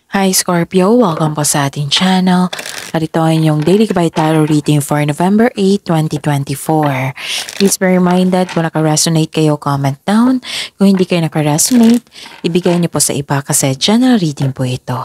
Hi Scorpio! Welcome po sa ating channel. At ito ay inyong Daily Gabay Tarot Reading for November 8, 2024. Please be reminded kung naka-resonate kayo, comment down. Kung hindi kayo naka-resonate, ibigay niyo po sa iba kasi general reading po ito.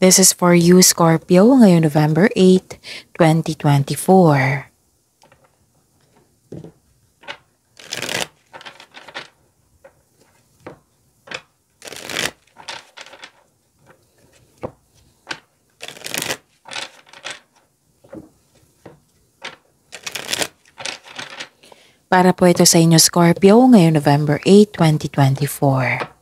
This is for you Scorpio ngayong November 8, 2024. Para po ito sa inyo Scorpio ngayong November 8, 2024.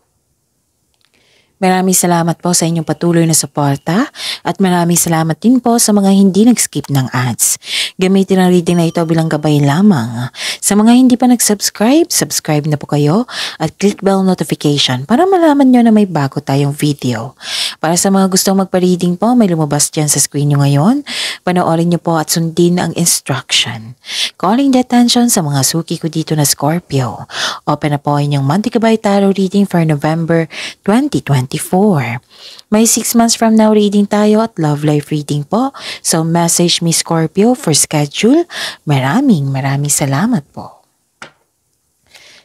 Maraming salamat po sa inyong patuloy na suporta at maraming salamat din po sa mga hindi nag-skip ng ads. Gamitin ang reading na ito bilang gabay lamang. Sa mga hindi pa nag-subscribe, subscribe na po kayo at click bell notification para malaman nyo na may bago tayong video. Para sa mga gustong magpa-reading po, may lumabas dyan sa screen nyo ngayon. Panoorin nyo po at sundin ang instruction. Calling the attention sa mga suki ko dito na Scorpio. Open na po inyong monthly gabay tarot reading for November 2024. May 6 months from now reading tayo at love life reading po. So message me Scorpio for schedule. Maraming salamat po.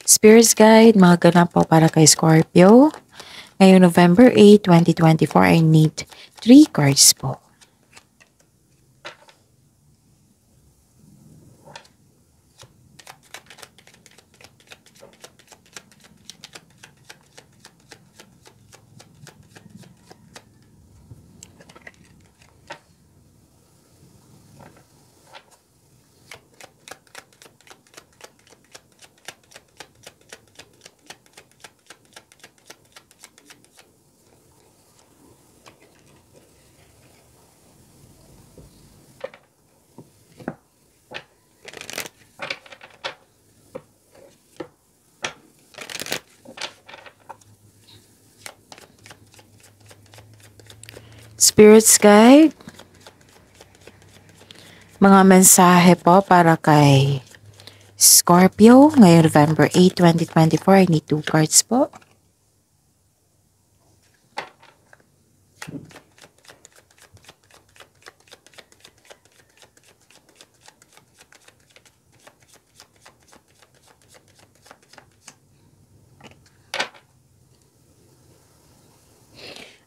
Spirits Guide, mga ganap po para kay Scorpio. Ngayong November 8, 2024, I need 3 cards po. Spirits Guide, mga mensahe po para kay Scorpio ngayong November 8, 2024. I need 2 cards po.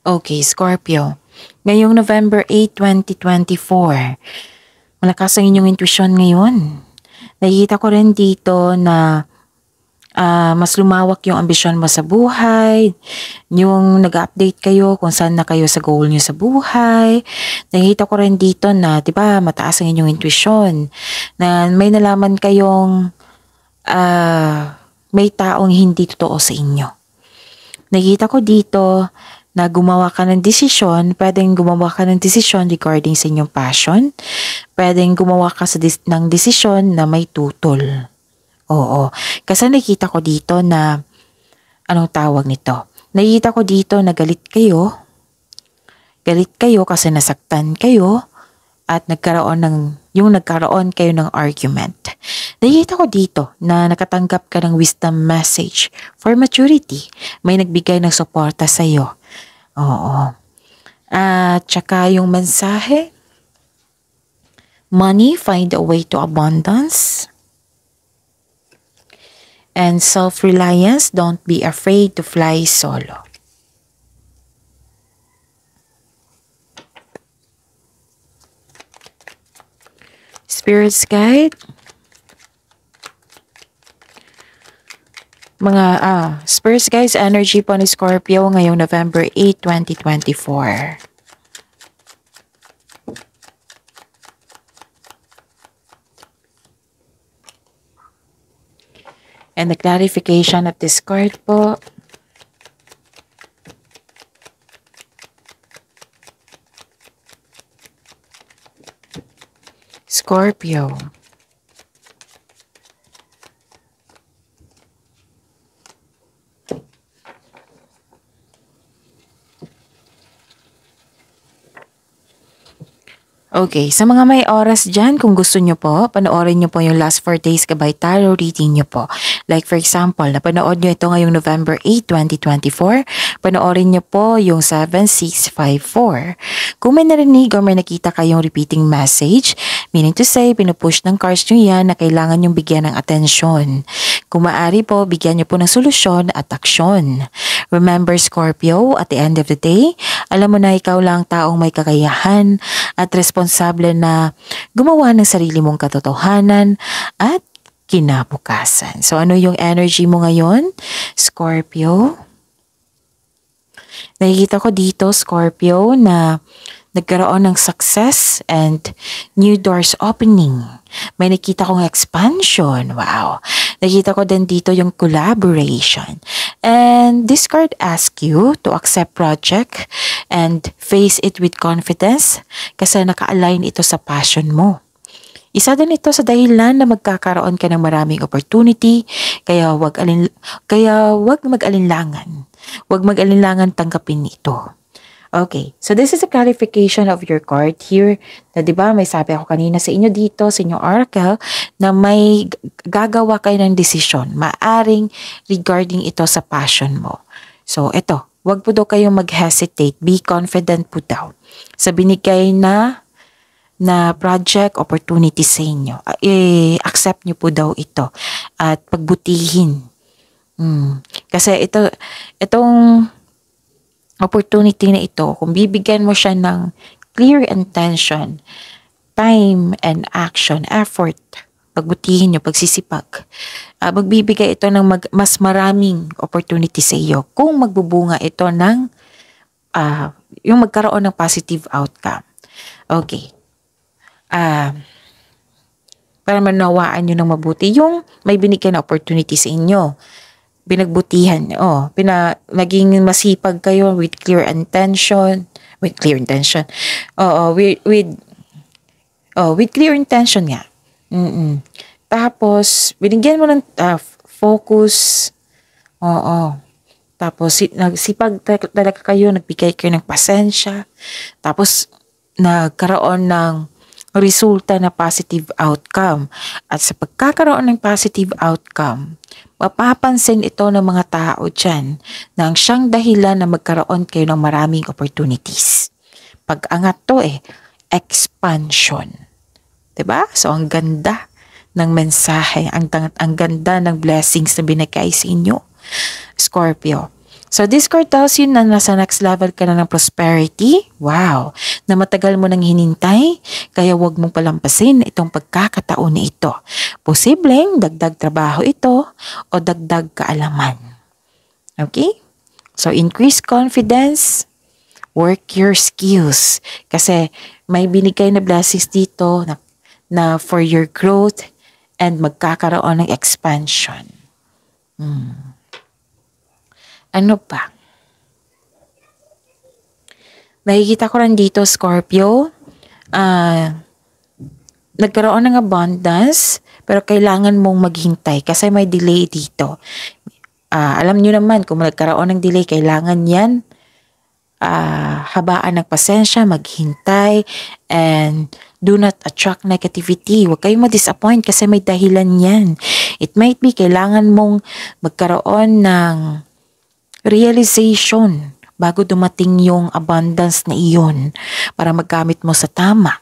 Okay, Scorpio. Ngayong November 8, 2024, malakas ang inyong intuition ngayon. Nakikita ko rin dito na mas lumawak yung ambisyon mo sa buhay, yung nag-update kayo kung saan na kayo sa goal nyo sa buhay. Nakikita ko rin dito na, di ba, mataas ang inyong intuition, na may nalaman kayong may taong hindi totoo sa inyo. Nakikita ko dito na gumawa ka ng desisyon, pwedeng gumawa ka ng desisyon regarding sa inyong passion, pwedeng gumawa ka ng desisyon na may tutol. Oo, kasi nakita ko dito na, anong tawag nito? Nakita ko dito na galit kayo kasi nasaktan kayo at nagkaroon kayo ng argument. Nakita ko dito na nakatanggap ka ng wisdom message for maturity. May nagbigay ng suporta sa iyo. Oo. At saka yung mensahe, money, find a way to abundance. And self-reliance, don't be afraid to fly solo. Spirits Guide, mga Spirits Guides, energy po ni Scorpio ngayong November 8, 2024. And the clarification of this card po. Scorpio. Okay, sa mga may oras dyan, kung gusto nyo po, panoorin nyo po yung last 4 days Gabay Tarot reading nyo po. Like for example, napanood nyo ito ngayong November 8, 2024. Panoorin niyo po yung 7654. Kung may narinig or may nakita kayong repeating message, meaning to say, pinupush ng cards nyo yan na kailangan yung bigyan ng atensyon. Kung maaari po, bigyan niyo po ng solusyon at aksyon. Remember Scorpio, at the end of the day, alam mo na ikaw lang taong may kakayahan at responsable na gumawa ng sarili mong katotohanan at kinabukasan. So ano yung energy mo ngayon, Scorpio? Nakikita ko dito, Scorpio, na nagkaroon ng success and new doors opening. May nakita kong expansion. Wow. Nakita ko din dito yung collaboration. And this card asks you to accept project and face it with confidence kasi naka-align ito sa passion mo. Isa din ito sa dahilan na magkakaroon ka ng maraming opportunity, kaya wag mag-alinlangan. Wag mag-alinlangan tanggapin ito. Okay, so this is a clarification of your card here. Na 'di ba may sabi ako kanina sa inyo dito, sa inyong oracle, na may gagawa kayo ng desisyon, maaring regarding ito sa passion mo. So ito, wag po daw kayong mag-hesitate, be confident po daw sa binigay na project opportunity sa inyo. Accept nyo po daw ito at pagbutihin. Kasi itong opportunity na ito, kung bibigyan mo siya ng clear intention, time and action, effort, pagbutihin nyo, pagsisipag, magbibigay ito ng mas maraming opportunity sa iyo kung magbubunga ito ng yung magkaroon ng positive outcome. Okay. Para manawaan nyo ng mabuti yung may binigyan na opportunity sa inyo. Pinagbutihan, naging masipag kayo with clear intention, with clear intention nga. Tapos binigyan mo ng focus. Tapos nagsipag talaga kayo, nagbigay kayo ng pasensya, tapos nagkaroon ng resulta na positive outcome. At sa pagkakaroon ng positive outcome, mapapansin ito ng mga tao dyan na ang siyang dahilan na magkaroon kayo ng maraming opportunities. Pag-angat to expansion. Diba? So ang ganda ng mensahe, ang ganda ng blessings na binigay sa inyo, Scorpio. So this card tells you na nasa next level ka na ng prosperity. Wow! Na matagal mo nang hinintay, kaya huwag mong palampasin itong pagkakataon na ito. Posibleng dagdag trabaho ito o dagdag kaalaman. Okay? So increase confidence, work your skills. Kasi may binigay na blessings dito na for your growth and magkakaroon ng expansion. Ano pa? Nakikita ko rin dito, Scorpio, nagkaroon ng abundance, pero kailangan mong maghintay kasi may delay dito. Alam nyo naman, kung nagkaroon ng delay, kailangan yan habaan ng pasensya, maghintay, and do not attract negativity. Huwag kayong ma-disappoint kasi may dahilan yan. It might be kailangan mong magkaroon ng realization bago dumating yung abundance na iyon para maggamit mo sa tama.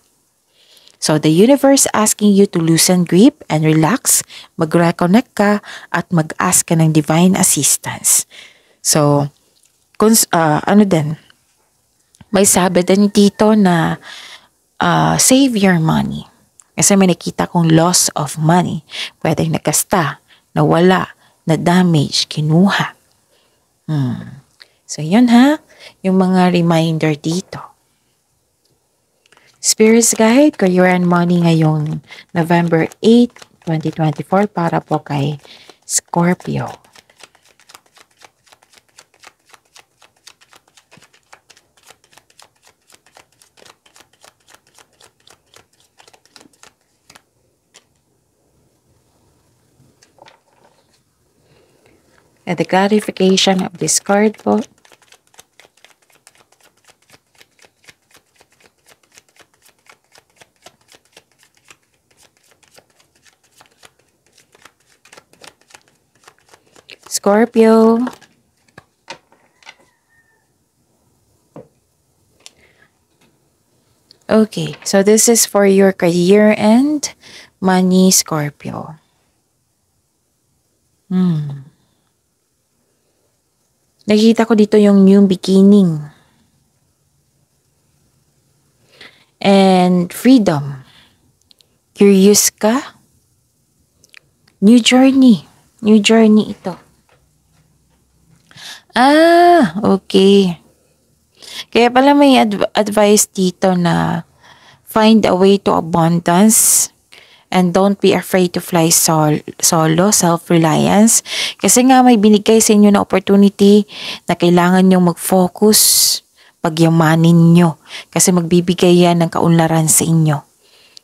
So the universe asking you to loosen grip and relax, mag-reconnect ka at mag-ask ka ng divine assistance. So, may sabi din dito na save your money. Kasi may nakita kong loss of money. Pwedeng nagkasta, nawala, na-damage, kinuha. So, yun yung mga reminder dito. Spirits Guide, Career and Money ngayong November 8, 2024 para po kay Scorpio. And the clarification of this card po. Scorpio, Okay, so this is for your career and money, Scorpio. Nakikita ko dito yung new beginning. And freedom. Curious ka? New journey. New journey ito. Okay. Kaya pala may advice dito na find a way to abundance and don't be afraid to fly solo, self-reliance. Kasi nga may binigay sa inyo na opportunity na kailangan nyo mag-focus, pagyamanin nyo. Kasi magbibigay yan ng kaunlaran sa inyo.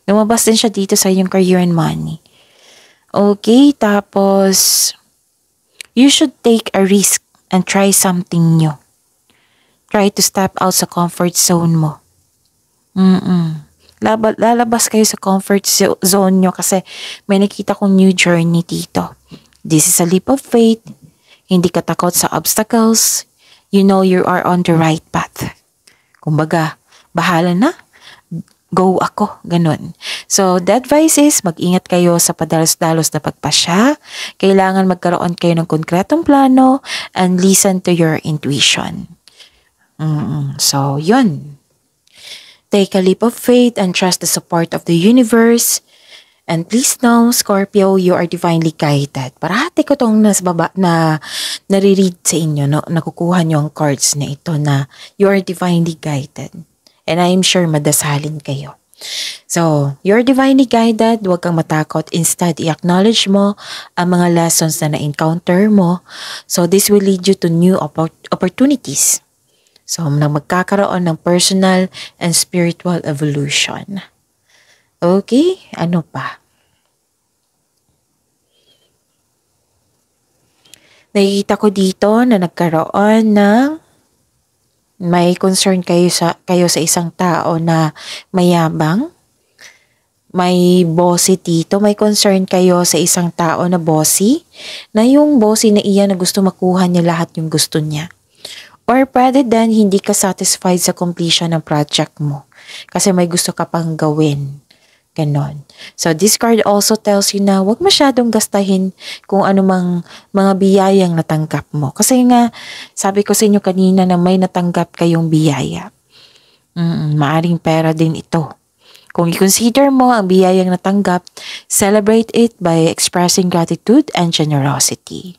Lumabas din siya dito sa inyong career and money. Okay, tapos you should take a risk and try something new. Try to step out sa comfort zone mo. Lalabas kayo sa comfort zone nyo kasi may nakita kong new journey dito. This is a leap of faith. Hindi ka takot sa obstacles. You know you are on the right path. Kumbaga, bahala na. Go ako. Ganun. So, the advice is mag-ingat kayo sa padalos-dalos na pagpasya. Kailangan magkaroon kayo ng konkretong plano and listen to your intuition. So, yun. Take a leap of faith and trust the support of the universe. And please know, Scorpio, you are divinely guided. Parati ko tong nasa baba na nare-read sa inyo, no? Nakukuha nyo ang cards na ito na you are divinely guided. And I am sure madasalin kayo. So, you're divinely guided. Huwag kang matakot. Instead, i-acknowledge mo ang mga lessons na na-encounter mo. So, this will lead you to new opportunities. So, magkakaroon ng personal and spiritual evolution. Okay? Ano pa? Nakikita ko dito na nagkaroon ng may concern kayo sa isang tao na mayabang. May bossy dito. May concern kayo sa isang tao na bossy. Na yung bossy na iyan na gusto makuha niya lahat yung gusto niya. Or pwede din hindi ka satisfied sa completion ng project mo. Kasi may gusto ka pang gawin. Ganon. So this card also tells you na huwag masyadong gastahin kung anumang mga biyayang natanggap mo. Kasi nga, sabi ko sa inyo kanina na may natanggap kayong biyaya. Maaring pera din ito. Kung i-consider mo ang biyayang natanggap, celebrate it by expressing gratitude and generosity.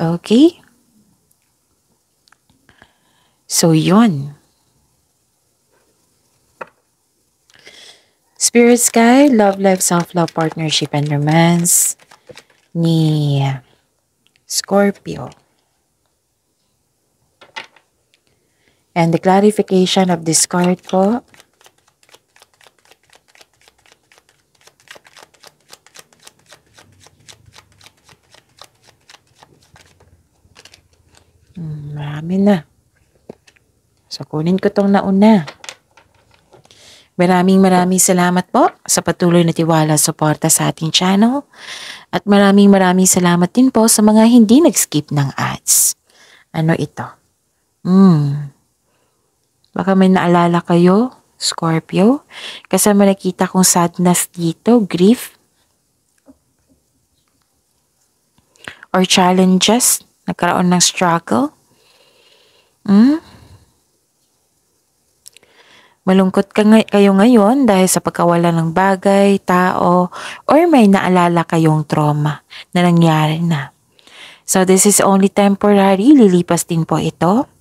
Okay? So, yun. Spirit Sky, Love Life, Self-Love, Partnership, and Romance ni Scorpio. And the clarification of this card po. Marami na. So, kunin ko tong nauna. Maraming salamat po sa patuloy na tiwala at suporta sa ating channel. At maraming salamat din po sa mga hindi nag-skip ng ads. Ano ito? Baka may naalala kayo, Scorpio. Kasi may nakita kong sadness dito, grief. Or challenges, nagkaroon ng struggle. Malungkot kayo ngayon dahil sa pagkawala ng bagay, tao, or may naalala kayong trauma na nangyari na. So this is only temporary, lilipas din po ito.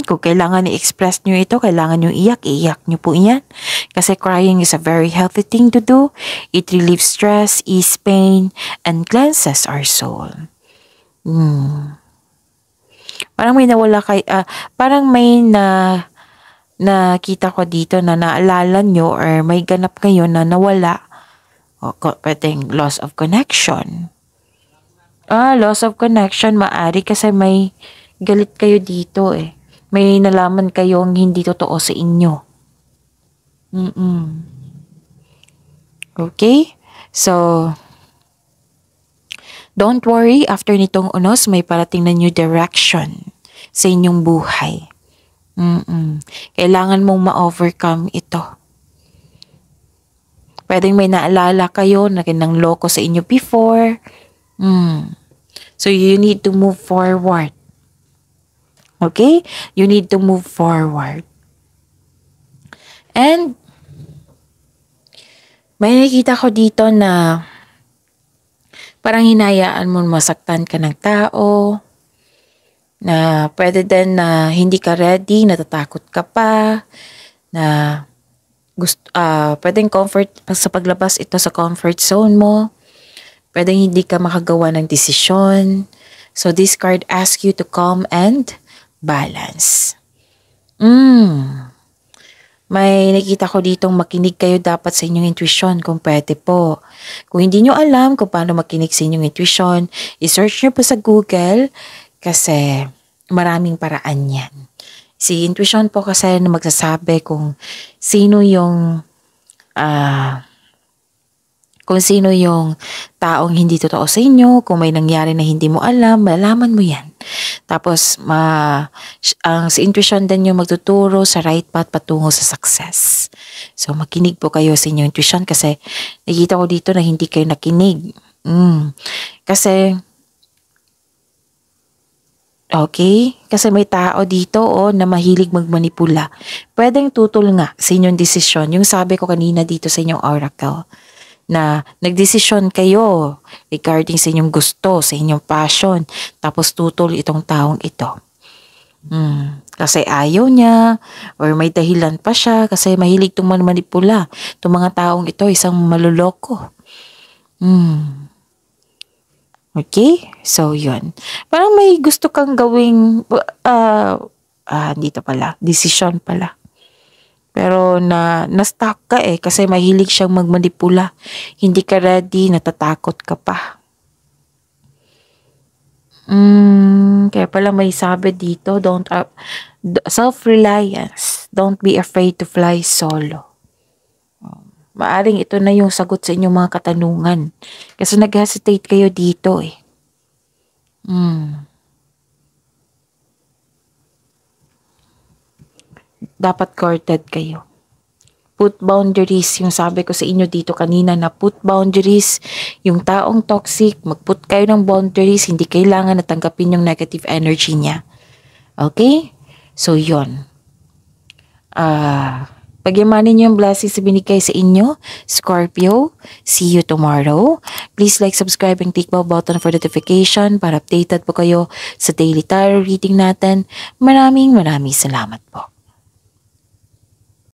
Kung kailangan i-express nyo ito, kailangan nyo iyak nyo po yan. Kasi crying is a very healthy thing to do. It relieves stress, ease pain, and cleanses our soul. Parang may nawala parang may nakita ko dito na naalala nyo or may ganap kayo na nawala. O pwedeng loss of connection. Loss of connection maari kasi may galit kayo dito eh. May nalaman kayong hindi totoo sa inyo. Okay? So, don't worry, after nitong unos, may parating na new direction sa inyong buhay. Kailangan mong ma-overcome ito. Pwedeng may naalala kayo na loko sa inyo before. So you need to move forward. Okay? You need to move forward. And may nakikita ko dito na parang hinayaan mo masaktan ka ng tao, na pwede din na hindi ka ready, natatakot ka pa, na pwedeng sa paglabas ito sa comfort zone mo, pwedeng hindi ka makagawa ng desisyon. So this card asks you to calm and balance. May nakita ko ditong makinig kayo dapat sa inyong intuition kung pwede po. Kung hindi nyo alam kung paano makinig sa inyong intuition, i-search nyo po sa Google kasi maraming paraan yan. Si intuition po kasi na magsasabi kung sino yung taong hindi totoo sa inyo, kung may nangyari na hindi mo alam, malalaman mo yan. Tapos, si intuition din yung magtuturo sa right path patungo sa success. So, makinig po kayo sa inyong intuition kasi nakikita ko dito na hindi kayo nakinig. Kasi may tao dito na mahilig magmanipula. Pwedeng tutol nga sa inyong desisyon. Yung sabi ko kanina dito sa inyong oracle, na nagdesisyon kayo regarding sa inyong gusto, sa inyong passion, tapos tutol itong taong ito. Kasi ayaw niya, or may dahilan pa siya, kasi mahilig itong manipula. Itong mga taong ito, isang maluloko. Okay? So, yun. Parang may gusto kang gawing, dito pala, decision pala. Pero na-stuck ka kasi mahilig siyang magmanipula. Hindi ka ready, natatakot ka pa. Kaya pala may sabi dito, self-reliance. Don't be afraid to fly solo. Maaring ito na yung sagot sa inyong mga katanungan. Kasi nag-hesitate kayo dito Dapat guarded kayo. Put boundaries, yung sabi ko sa inyo dito kanina na put boundaries, yung taong toxic, mag-put kayo ng boundaries, hindi kailangan natanggapin yung negative energy niya. Okay? So, yun. Pagyamanin niyo yung blessings na binigay sa inyo, Scorpio. See you tomorrow. Please like, subscribe, and click bell button for notification para updated po kayo sa daily tarot reading natin. Maraming salamat po.